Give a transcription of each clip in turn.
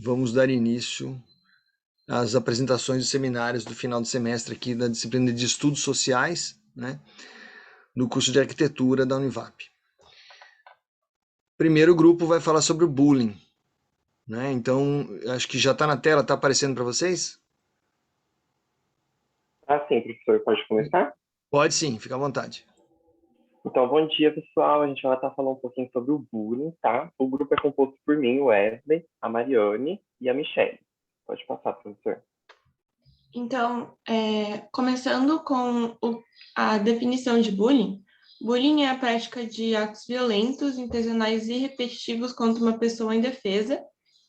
Vamos dar início às apresentações dos seminários do final do semestre aqui da disciplina de Estudos Sociais, né, no curso de Arquitetura da Univap. Primeiro grupo vai falar sobre o bullying, né? Então, acho que já está na tela, está aparecendo para vocês? Ah, sim, professor, pode começar? Pode sim, fica à vontade. Então, bom dia, pessoal. A gente vai estar falando um pouquinho sobre o bullying, tá? O grupo é composto por mim, o Wesley, a Mariane e a Michelle. Pode passar, professor. Então, começando com a definição de bullying, bullying é a prática de atos violentos, intencionais e repetitivos contra uma pessoa indefesa,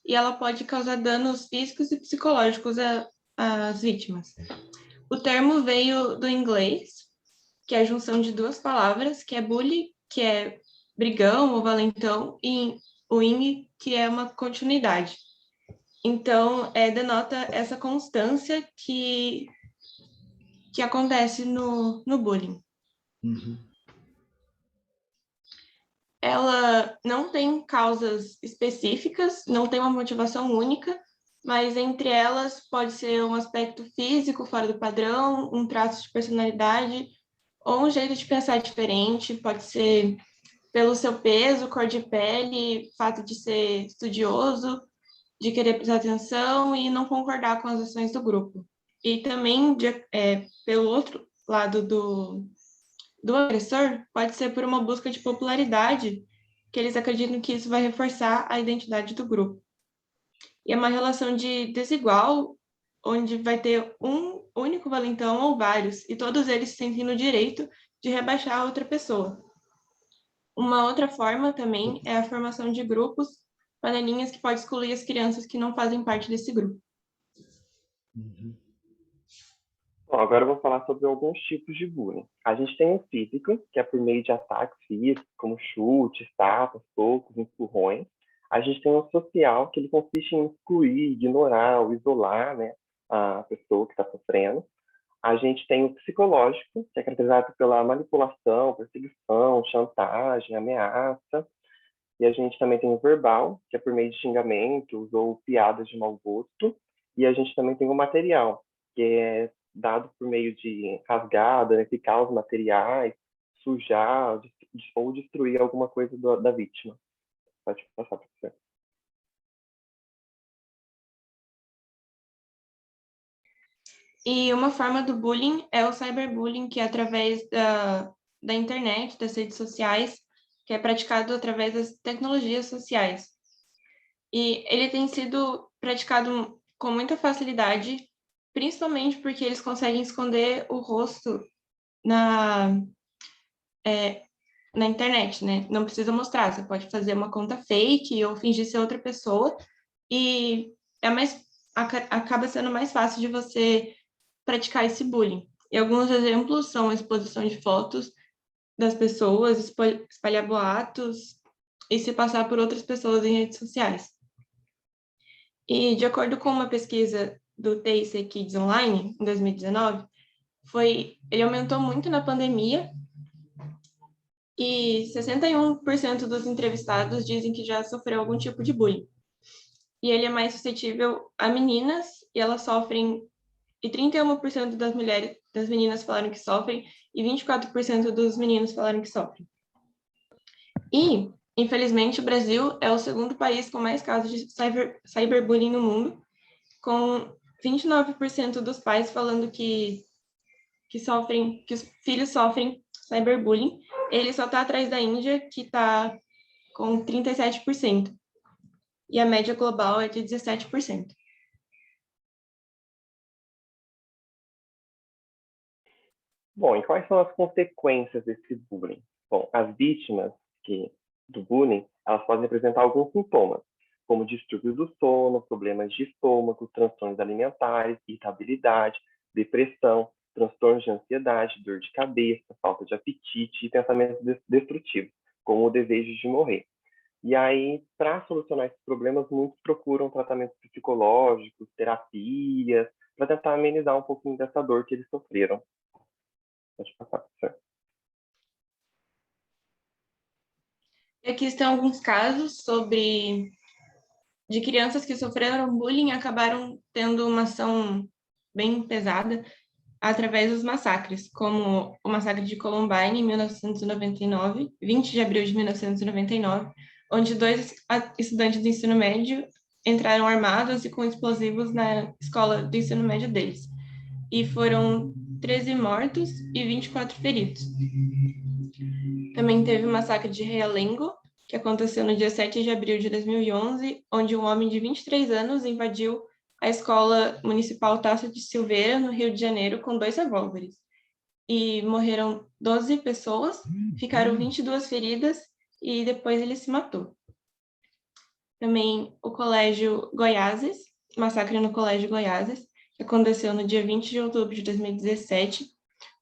e ela pode causar danos físicos e psicológicos às vítimas. O termo veio do inglês, que é a junção de duas palavras, que é bully, que é brigão ou valentão, e o ing, que é uma continuidade. Então, denota essa constância que acontece no bullying. Uhum. Ela não tem causas específicas, não tem uma motivação única, mas entre elas pode ser um aspecto físico fora do padrão, um traço de personalidade ou um jeito de pensar diferente, pode ser pelo seu peso, cor de pele, fato de ser estudioso, de querer prestar atenção e não concordar com as ações do grupo. E também, pelo outro lado do agressor, pode ser por uma busca de popularidade, que eles acreditam que isso vai reforçar a identidade do grupo. E é uma relação de desigual, onde vai ter um único valentão ou vários, e todos eles sentem no direito de rebaixar a outra pessoa. Uma outra forma também é a formação de grupos, panelinhas que pode excluir as crianças que não fazem parte desse grupo. Uhum. Bom, agora eu vou falar sobre alguns tipos de bullying. A gente tem o físico, que é por meio de ataques físicos, como chutes, tapas, socos, empurrões. A gente tem o social, que ele consiste em excluir, ignorar ou isolar, né, a pessoa que está sofrendo. A gente tem o psicológico, que é caracterizado pela manipulação, perseguição, chantagem, ameaça. E a gente também tem o verbal, que é por meio de xingamentos ou piadas de mau gosto. E a gente também tem o material, que é dado por meio de rasgar, danificar os materiais, sujar ou destruir alguma coisa da vítima. Pode passar para você. E uma forma do bullying é o cyberbullying, que é através da internet, das redes sociais, que é praticado através das tecnologias sociais. E ele tem sido praticado com muita facilidade, principalmente porque eles conseguem esconder o rosto na, na internet, né? Não precisa mostrar, você pode fazer uma conta fake ou fingir ser outra pessoa, e acaba sendo mais fácil de você praticar esse bullying. E alguns exemplos são a exposição de fotos das pessoas, espalhar boatos e se passar por outras pessoas em redes sociais. E de acordo com uma pesquisa do TIC Kids Online, em 2019, ele aumentou muito na pandemia e 61% dos entrevistados dizem que já sofreu algum tipo de bullying. E ele é mais suscetível a meninas, e elas sofrem, e 31% das meninas falaram que sofrem, e 24% dos meninos falaram que sofrem. E, infelizmente, o Brasil é o segundo país com mais casos de cyberbullying no mundo, com 29% dos pais falando que os filhos sofrem cyberbullying. Ele só está atrás da Índia, que está com 37%. E a média global é de 17%. Bom, e quais são as consequências desse bullying? Bom, as vítimas do bullying, elas podem apresentar alguns sintomas, como distúrbios do sono, problemas de estômago, transtornos alimentares, irritabilidade, depressão, transtornos de ansiedade, dor de cabeça, falta de apetite e pensamentos destrutivos, como o desejo de morrer. E aí, para solucionar esses problemas, muitos procuram tratamentos psicológicos, terapias, para tentar amenizar um pouquinho dessa dor que eles sofreram. Pode passar, professor. E aqui estão alguns casos sobre de crianças que sofreram bullying acabaram tendo uma ação bem pesada através dos massacres, como o massacre de Columbine em 1999, 20 de abril de 1999, onde dois estudantes do ensino médio entraram armados e com explosivos na escola do ensino médio deles. E foram 13 mortos e 24 feridos. Também teve o massacre de Realengo, que aconteceu no dia 7 de abril de 2011, onde um homem de 23 anos invadiu a Escola Municipal Tasso de Silveira, no Rio de Janeiro, com 2 revólveres. E morreram 12 pessoas, ficaram 22 feridas e depois ele se matou. Também o Colégio Goiáses, massacre no Colégio Goiáses, que aconteceu no dia 20 de outubro de 2017,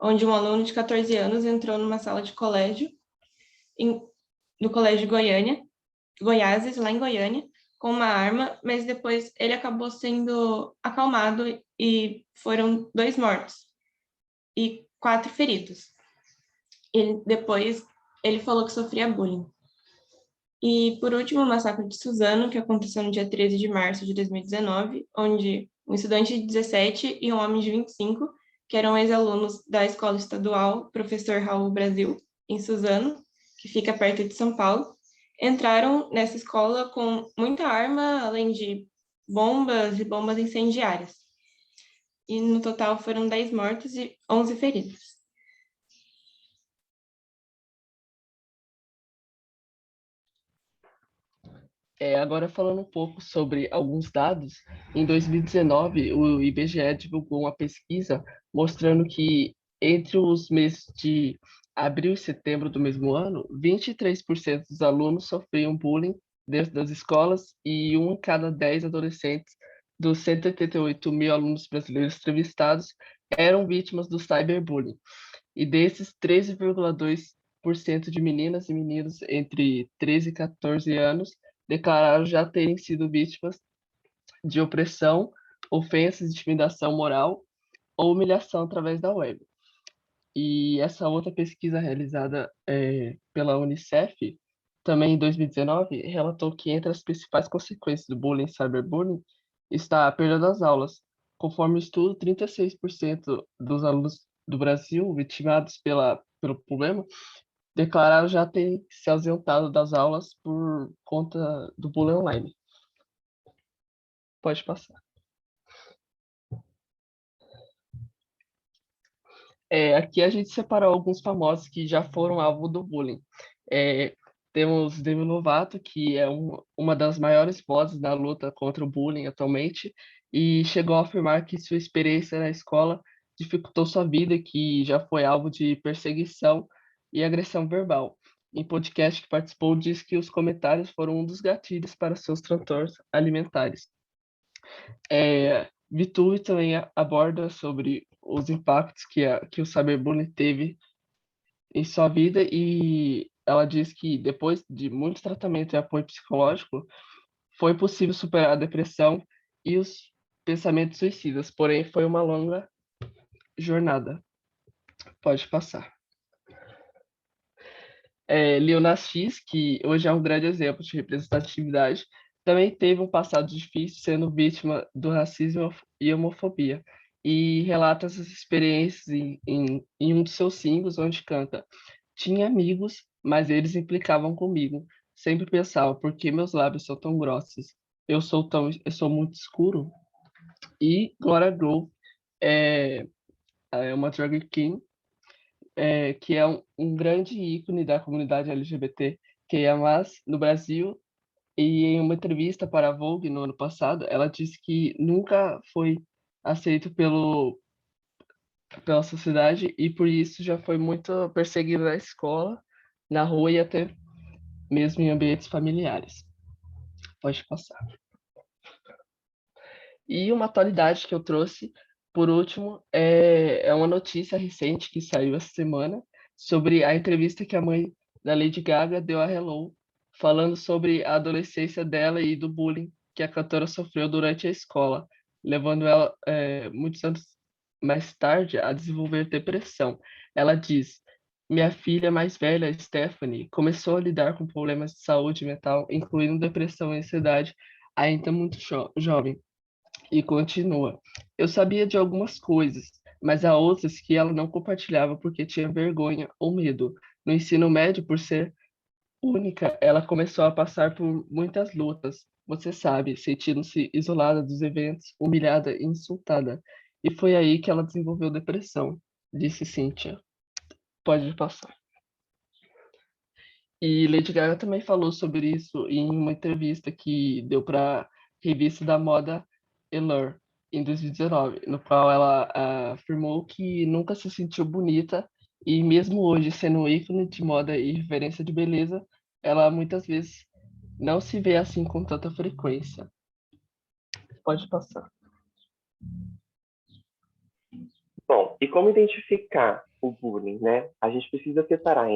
onde um aluno de 14 anos entrou numa sala de colégio, no Colégio Goiáses, lá em Goiânia, com uma arma, mas depois ele acabou sendo acalmado e foram 2 mortos e 4 feridos. Depois ele falou que sofria bullying. E, por último, o massacre de Suzano, que aconteceu no dia 13 de março de 2019, onde um estudante de 17 e um homem de 25, que eram ex-alunos da escola estadual Professor Raul Brasil, em Suzano, que fica perto de São Paulo, entraram nessa escola com muita arma, além de bombas e bombas incendiárias. E, no total, foram 10 mortos e 11 feridos. Agora falando um pouco sobre alguns dados, em 2019 o IBGE divulgou uma pesquisa mostrando que entre os meses de abril e setembro do mesmo ano, 23% dos alunos sofriam bullying dentro das escolas e 1 em cada 10 adolescentes dos 188 mil alunos brasileiros entrevistados eram vítimas do cyberbullying. E desses, 13,2% de meninas e meninos entre 13 e 14 anos declararam já terem sido vítimas de opressão, ofensas, intimidação moral ou humilhação através da web. E essa outra pesquisa realizada pela Unicef, também em 2019, relatou que entre as principais consequências do bullying e cyberbullying está a perda das aulas. Conforme o estudo, 36% dos alunos do Brasil vitimados pelo problema declararam já ter se ausentado das aulas por conta do bullying online. Pode passar. Aqui a gente separou alguns famosos que já foram alvo do bullying. Temos Demi Lovato, que é uma das maiores vozes da luta contra o bullying atualmente, e chegou a afirmar que sua experiência na escola dificultou sua vida, que já foi alvo de perseguição e agressão verbal. Em podcast que participou, disse que os comentários foram um dos gatilhos para seus transtornos alimentares. Vitube também aborda sobre os impactos que o cyberbullying teve em sua vida e ela diz que depois de muito tratamento e apoio psicológico, foi possível superar a depressão e os pensamentos suicidas, porém foi uma longa jornada. Pode passar. Lil Nas X, que hoje é um grande exemplo de representatividade, também teve um passado difícil sendo vítima do racismo e homofobia, e relata essas experiências em um dos seus singles, onde canta: tinha amigos, mas eles implicavam comigo. Sempre pensava, por que meus lábios são tão grossos? Eu sou muito escuro. E Gloria Groove é uma drag king, que é um grande ícone da comunidade LGBT que é mais no Brasil. E em uma entrevista para a Vogue no ano passado, ela disse que nunca foi aceito pela sociedade e por isso já foi muito perseguida na escola, na rua e até mesmo em ambientes familiares. Pode passar. E uma atualidade que eu trouxe, por último, é uma notícia recente que saiu essa semana sobre a entrevista que a mãe da Lady Gaga deu a Hello, falando sobre a adolescência dela e do bullying que a cantora sofreu durante a escola, levando ela, muitos anos mais tarde, a desenvolver depressão. Ela diz: minha filha mais velha, Stephanie, começou a lidar com problemas de saúde mental, incluindo depressão e ansiedade, ainda muito jovem. E continua. Eu sabia de algumas coisas, mas há outras que ela não compartilhava porque tinha vergonha ou medo. No ensino médio, por ser única, ela começou a passar por muitas lutas. Você sabe, sentindo-se isolada dos eventos, humilhada e insultada. E foi aí que ela desenvolveu depressão, disse Cynthia. Pode passar. E Lady Gaga também falou sobre isso em uma entrevista que deu para a revista da moda Allure em 2019, no qual ela afirmou que nunca se sentiu bonita e mesmo hoje sendo um ícone de moda e referência de beleza, ela muitas vezes não se vê assim com tanta frequência. Pode passar. Bom, e como identificar o bullying, né? A gente precisa separar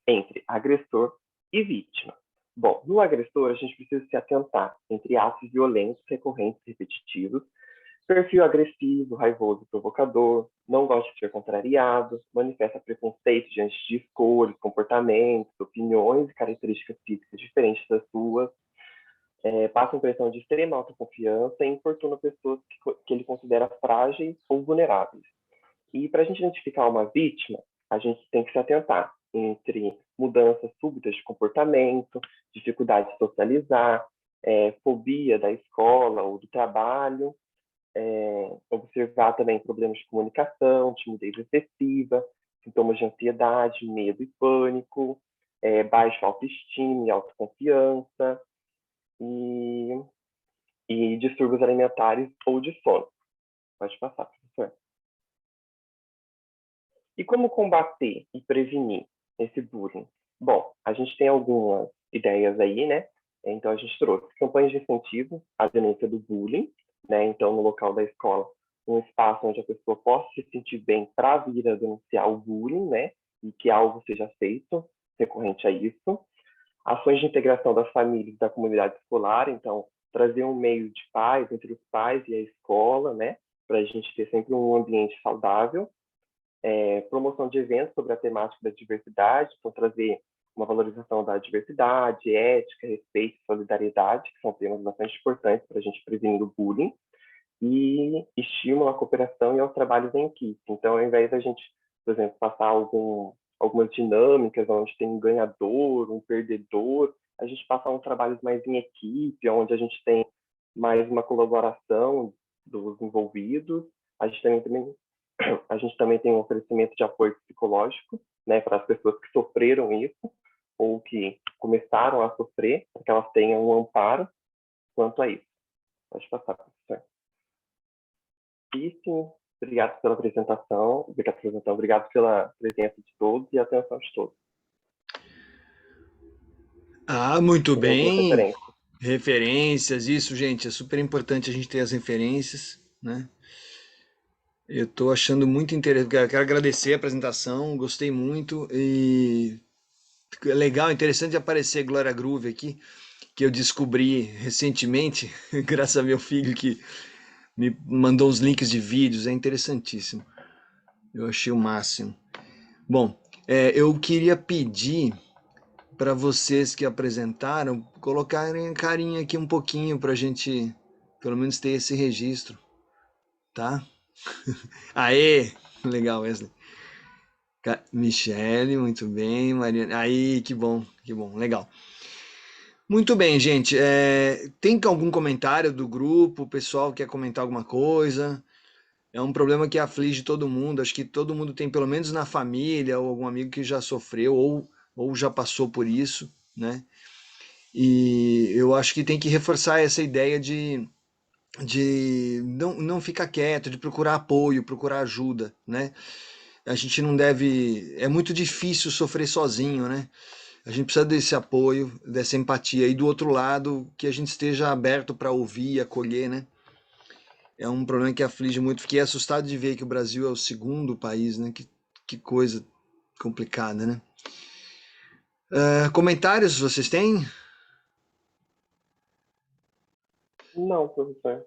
entre agressor e vítima. Bom, no agressor, a gente precisa se atentar entre atos violentos, recorrentes e repetitivos, perfil agressivo, raivoso, provocador, não gosta de ser contrariado, manifesta preconceito diante de escolhas, comportamentos, opiniões e características físicas diferentes das suas, passa a impressão de extrema autoconfiança e importuna pessoas que ele considera frágeis ou vulneráveis. E para a gente identificar uma vítima, a gente tem que se atentar entre mudanças súbitas de comportamento, dificuldade de socializar, fobia da escola ou do trabalho, observar também problemas de comunicação, timidez excessiva, sintomas de ansiedade, medo e pânico, baixa autoestima e autoconfiança, e distúrbios alimentares ou de sono. Pode passar, professor. E como combater e prevenir esse bullying? Bom, a gente tem algumas ideias aí, né? Então, a gente trouxe campanhas de incentivo à denúncia do bullying, né? Então, no local da escola, um espaço onde a pessoa possa se sentir bem para vir a denunciar o bullying, né? E que algo seja feito recorrente a isso. Ações de integração das famílias e da comunidade escolar, então, trazer um meio de paz entre os pais e a escola, né? Para a gente ter sempre um ambiente saudável. Promoção de eventos sobre a temática da diversidade, então trazer uma valorização da diversidade, ética, respeito, solidariedade, que são temas bastante importantes para a gente prevenir o bullying, e estímulo à cooperação e aos trabalhos em equipe. Então, ao invés da gente, por exemplo, passar algumas dinâmicas onde tem um ganhador, um perdedor, a gente passa uns trabalhos mais em equipe, onde a gente tem mais uma colaboração dos envolvidos. A gente também tem um oferecimento de apoio psicológico, né, para as pessoas que sofreram isso ou que começaram a sofrer, para que elas tenham um amparo quanto a isso. Pode passar, professor. E sim, obrigado pela apresentação, obrigado pela presença de todos e atenção de todos. Muito bem. Referência. Referências, isso, gente, é super importante a gente ter as referências, né? Eu estou achando muito interessante, quero agradecer a apresentação, gostei muito e é legal, interessante aparecer Glória Groove aqui, que eu descobri recentemente, graças a meu filho que me mandou os links de vídeos, é interessantíssimo. Eu achei o máximo. Bom, eu queria pedir para vocês que apresentaram colocarem a carinha aqui um pouquinho para a gente, pelo menos, ter esse registro, tá? Aê! Legal, Wesley. Michele, muito bem. Mariana, aí, que bom, legal. Muito bem, gente. Tem algum comentário do grupo? O pessoal quer comentar alguma coisa? É um problema que aflige todo mundo. Acho que todo mundo tem, pelo menos na família, ou algum amigo que já sofreu ou já passou por isso, né? E eu acho que tem que reforçar essa ideia de não ficar quieto, de procurar apoio, procurar ajuda, né? A gente não deve. É muito difícil sofrer sozinho, né? A gente precisa desse apoio, dessa empatia. E do outro lado, que a gente esteja aberto para ouvir e acolher, né? É um problema que aflige muito. Fiquei assustado de ver que o Brasil é o segundo país, né? Que coisa complicada, né? Comentários vocês têm? Não, professor.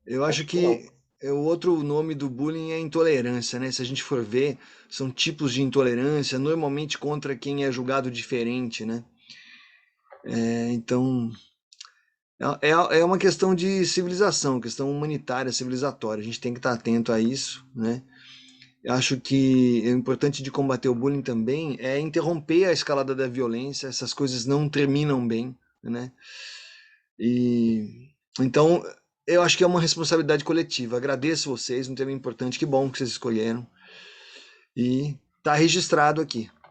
Eu acho que o outro nome do bullying é intolerância, né? Se a gente for ver, são tipos de intolerância, normalmente contra quem é julgado diferente, né? Então, É uma questão de civilização, questão humanitária, civilizatória. A gente tem que estar atento a isso, né? Eu acho que o importante de combater o bullying também é interromper a escalada da violência. Essas coisas não terminam bem, né? E então eu acho que é uma responsabilidade coletiva. Agradeço vocês, um tema importante. Que bom que vocês escolheram. E tá registrado aqui.